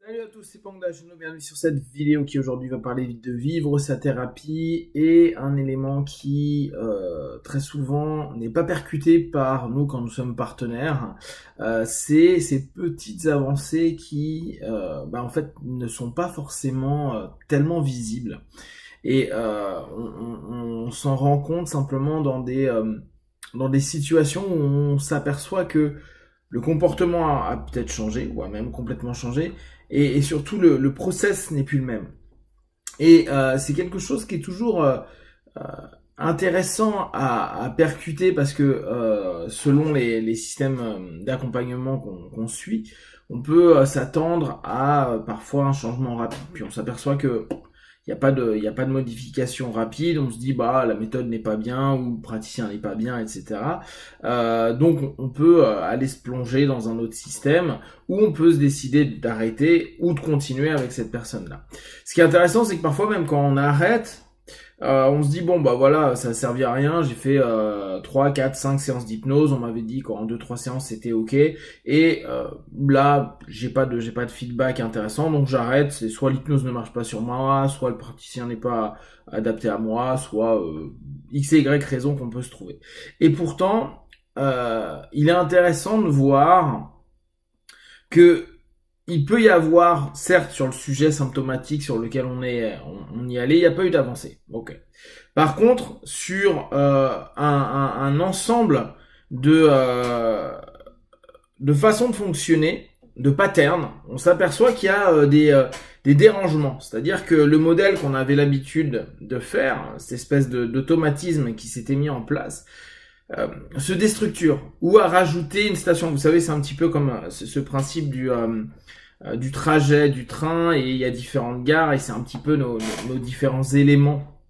Salut à tous, c'est Panda, bienvenue sur cette vidéo qui aujourd'hui va parler de vivre sa thérapie et un élément qui très souvent n'est pas percuté par nous quand nous sommes partenaires, c'est ces petites avancées qui en fait ne sont pas forcément tellement visibles et on s'en rend compte simplement dans des situations où on s'aperçoit que le comportement a peut-être changé, ou a même complètement changé, et surtout le process n'est plus le même. Et c'est quelque chose qui est toujours euh, intéressant à percuter parce que selon les systèmes d'accompagnement qu'on suit, on peut s'attendre à parfois un changement rapide. Puis on s'aperçoit que il y a pas de modification rapide. On se dit bah la méthode n'est pas bien ou le praticien n'est pas bien, etc. Donc on peut aller se plonger dans un autre système ou on peut se décider d'arrêter ou de continuer avec cette personne-là. Ce qui est intéressant, c'est que parfois même quand on arrête, on se dit bon bah voilà, ça a servi à rien, j'ai fait 3, 4, 5 séances d'hypnose, on m'avait dit qu'en 2-3 séances c'était ok, et là j'ai pas de feedback intéressant, donc j'arrête, c'est soit l'hypnose ne marche pas sur moi, soit le praticien n'est pas adapté à moi, soit X et Y raison qu'on peut se trouver. Et pourtant, il est intéressant de voir que il peut y avoir, certes, sur le sujet symptomatique sur lequel on y allait, il n'y a pas eu d'avancée. Ok. Par contre, sur un ensemble de façons de fonctionner, de patterns, on s'aperçoit qu'il y a des dérangements. C'est-à-dire que le modèle qu'on avait l'habitude de faire, cette espèce d'automatisme qui s'était mis en place, se déstructure ou à rajouter une station. Vous savez, c'est un petit peu comme ce principe du trajet du train, et il y a différentes gares et c'est un petit peu nos différents éléments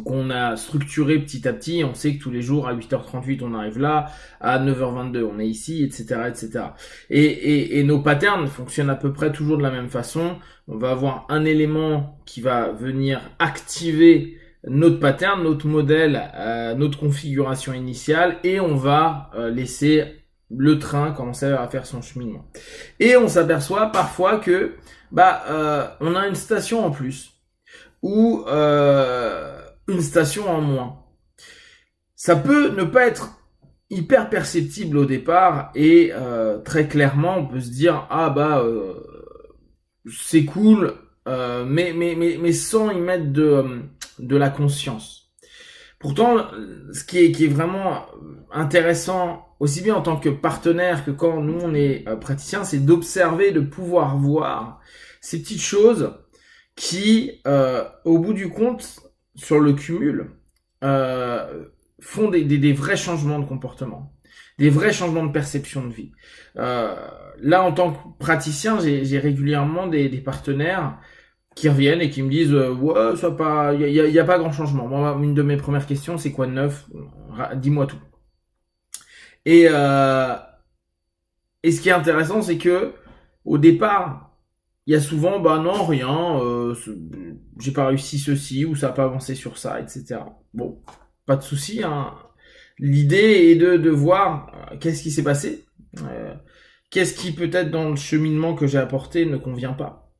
qu'on a structurés petit à petit. On sait que tous les jours à 8h38 on arrive là, à 9h22 on est ici, etc., etc. Et nos patterns fonctionnent à peu près toujours de la même façon. On va avoir un élément qui va venir activer notre pattern, notre modèle, notre configuration initiale, et on va laisser le train commencer à faire son cheminement. Et on s'aperçoit parfois que on a une station en plus ou une station en moins. Ça peut ne pas être hyper perceptible au départ et très clairement on peut se dire c'est cool, mais sans y mettre de la conscience. Pourtant, ce qui est vraiment intéressant, aussi bien en tant que partenaire que quand nous on est praticien, c'est d'observer, de pouvoir voir ces petites choses qui, au bout du compte, sur le cumul, font des vrais changements de comportement, des vrais changements de perception de vie. Là, en tant que praticien, j'ai régulièrement des partenaires qui reviennent et qui me disent ouais, ça pas, y a pas grand changement. Moi, une de mes premières questions, c'est quoi de neuf? Dis-moi tout. Et et ce qui est intéressant, c'est que au départ, il y a souvent bah non rien, j'ai pas réussi ceci ou ça a pas avancé sur ça, etc. Bon, pas de souci. Hein. L'idée est de voir qu'est-ce qui s'est passé, euh, qu'est-ce qui peut-être dans le cheminement que j'ai apporté ne convient pas,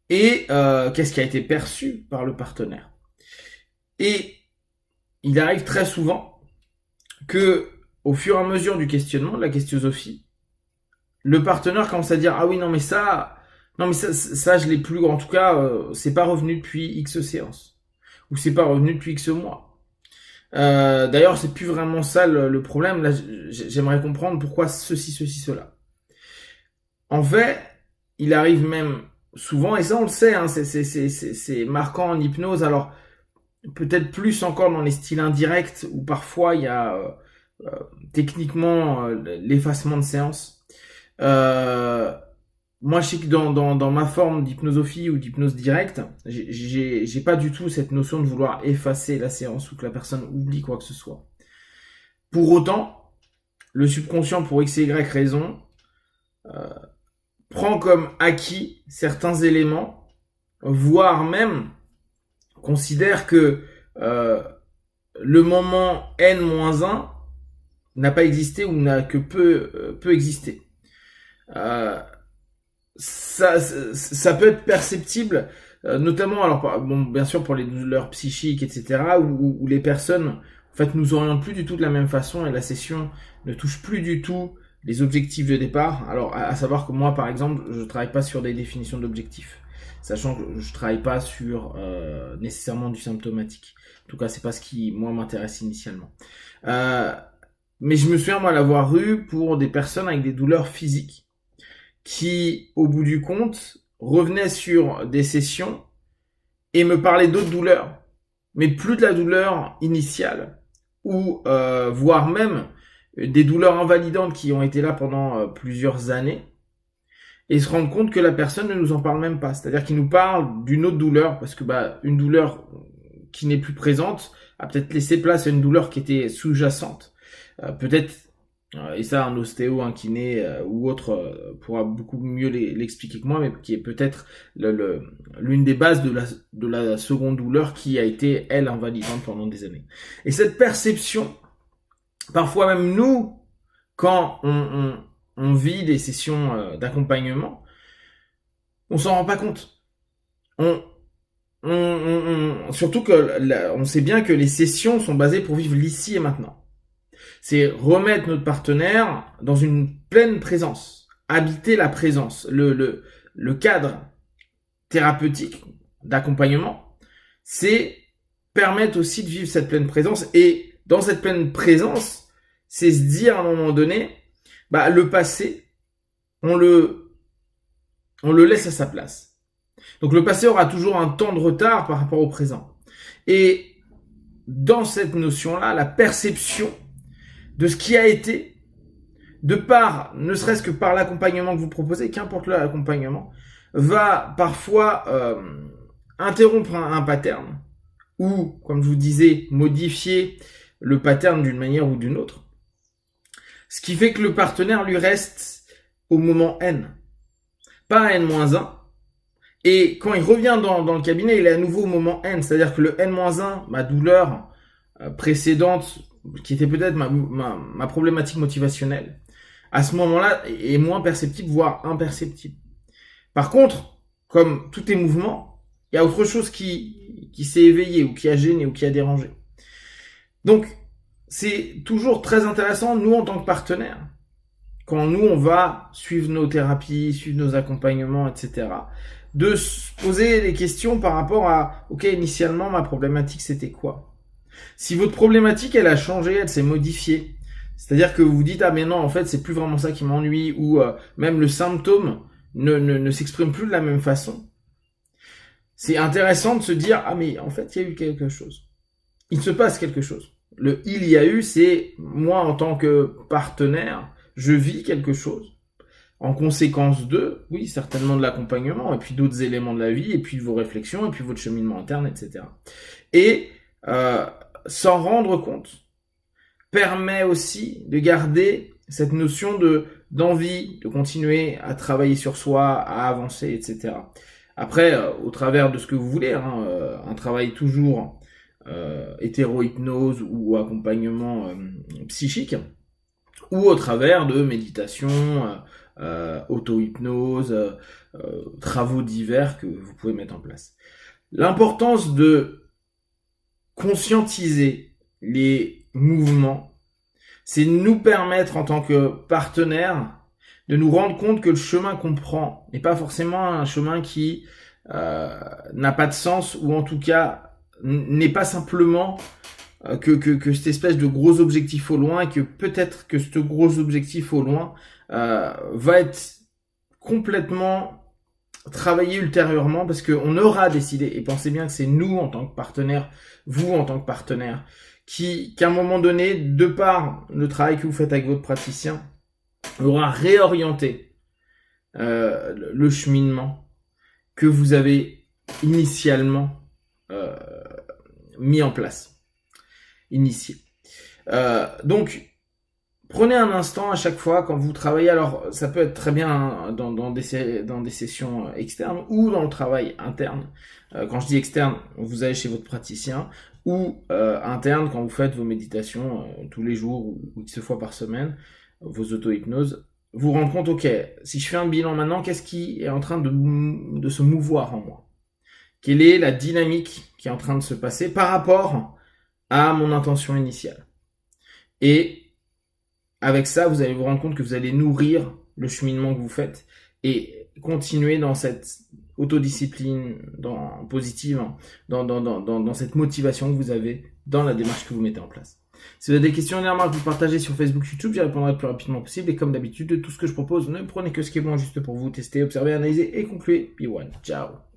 et qu'est-ce qui a été perçu par le partenaire. Et il arrive très souvent que, au fur et à mesure du questionnement, de la questionnosophie, le partenaire commence à dire ah oui non mais ça je l'ai plus, en tout cas c'est pas revenu depuis X séances ou c'est pas revenu depuis X mois. D'ailleurs c'est plus vraiment ça le problème. Là j'aimerais comprendre pourquoi ceci cela. En fait, il arrive même souvent, et ça on le sait, hein, c'est marquant en hypnose. Alors peut-être plus encore dans les styles indirects où parfois il y a techniquement l'effacement de séance. Euh, Moi, je sais que dans ma forme d'hypnosophie ou d'hypnose directe, j'ai pas du tout cette notion de vouloir effacer la séance ou que la personne oublie quoi que ce soit. Pour autant, le subconscient, pour X et Y raison, prend comme acquis certains éléments, voire même considère que le moment N-1 n'a pas existé ou n'a que peu existé. Euh, ça peut être perceptible, notamment, alors, bon, bien sûr pour les douleurs psychiques, etc., où les personnes, en fait, nous orientent plus du tout de la même façon et la session ne touche plus du tout les objectifs de départ. Alors, à savoir que moi, par exemple, je travaille pas sur des définitions d'objectifs, sachant que je travaille pas sur nécessairement du symptomatique. En tout cas, c'est pas ce qui, moi, m'intéresse initialement. Euh, mais je me souviens, moi, l'avoir eu pour des personnes avec des douleurs physiques qui, au bout du compte, revenaient sur des sessions et me parlaient d'autres douleurs, mais plus de la douleur initiale, ou voire même des douleurs invalidantes qui ont été là pendant plusieurs années, et se rendre compte que la personne ne nous en parle même pas. C'est-à-dire qu'il nous parle d'une autre douleur, parce que une douleur qui n'est plus présente a peut-être laissé place à une douleur qui était sous-jacente. Peut-être, et ça un ostéo, un kiné ou autre pourra beaucoup mieux l'expliquer que moi, mais qui est peut-être l'une des bases de la seconde douleur qui a été, elle, invalidante pendant des années. Et cette perception, parfois même nous, quand on vit des sessions d'accompagnement, on s'en rend pas compte. Surtout que on sait bien que les sessions sont basées pour vivre l'ici et maintenant. C'est remettre notre partenaire dans une pleine présence, habiter la présence, le cadre thérapeutique d'accompagnement, c'est permettre aussi de vivre cette pleine présence. Et dans cette pleine présence, c'est se dire à un moment donné, le passé, on le laisse à sa place. Donc le passé aura toujours un temps de retard par rapport au présent. Et dans cette notion-là, la perception de ce qui a été, de par, ne serait-ce que par l'accompagnement que vous proposez, qu'importe l'accompagnement, va parfois interrompre un pattern, ou, comme je vous disais, modifier le pattern d'une manière ou d'une autre. Ce qui fait que le partenaire lui reste au moment N, pas à N-1. Et quand il revient dans le cabinet, il est à nouveau au moment N, c'est-à-dire que le N-1, ma douleur précédente, qui était peut-être ma problématique motivationnelle, à ce moment-là, est moins perceptible, voire imperceptible. Par contre, comme tout est mouvement, il y a autre chose qui s'est éveillé, ou qui a gêné, ou qui a dérangé. Donc, c'est toujours très intéressant, nous, en tant que partenaires, quand nous, on va suivre nos thérapies, suivre nos accompagnements, etc., de se poser des questions par rapport à, ok, initialement, ma problématique, c'était quoi? Si votre problématique, elle a changé, elle s'est modifiée, c'est-à-dire que vous vous dites, ah mais non, en fait, c'est plus vraiment ça qui m'ennuie, ou même le symptôme ne s'exprime plus de la même façon, c'est intéressant de se dire, ah mais en fait, il y a eu quelque chose. Il se passe quelque chose. Le il y a eu, c'est moi en tant que partenaire, je vis quelque chose. En conséquence de, oui, certainement de l'accompagnement, et puis d'autres éléments de la vie, et puis de vos réflexions, et puis votre cheminement interne, etc. Et s'en rendre compte permet aussi de garder cette notion d'envie, de continuer à travailler sur soi, à avancer, etc. Après, au travers de ce que vous voulez, un travail toujours hétéro-hypnose ou accompagnement psychique, ou au travers de méditation, auto-hypnose, travaux divers que vous pouvez mettre en place. L'importance de conscientiser les mouvements, c'est de nous permettre en tant que partenaire de nous rendre compte que le chemin qu'on prend n'est pas forcément un chemin qui n'a pas de sens, ou en tout cas n'est pas simplement que cette espèce de gros objectif au loin, et que peut-être que ce gros objectif au loin va être complètement travaillé ultérieurement, parce qu'on aura décidé, et pensez bien que c'est nous en tant que partenaire, vous en tant que partenaire, qu'à un moment donné, de par le travail que vous faites avec votre praticien, aura réorienté le cheminement que vous avez initialement mis en place, initié. Donc, prenez un instant à chaque fois quand vous travaillez. Alors, ça peut être très bien dans des sessions externes ou dans le travail interne. Quand je dis externe, vous allez chez votre praticien, ou interne quand vous faites vos méditations tous les jours ou X fois par semaine, vos auto-hypnoses. vous rendre compte, ok, si je fais un bilan maintenant, qu'est-ce qui est en train de se mouvoir en moi? Quelle est la dynamique qui est en train de se passer par rapport à mon intention initiale? Et avec ça, vous allez vous rendre compte que vous allez nourrir le cheminement que vous faites et continuer dans cette autodiscipline positive, dans cette motivation que vous avez dans la démarche que vous mettez en place. Si vous avez des questions et des remarques, vous partagez sur Facebook, YouTube, j'y répondrai le plus rapidement possible. Et comme d'habitude, de tout ce que je propose, ne prenez que ce qui est bon juste pour vous, testez, observez, analysez et concluez. Be one. Ciao.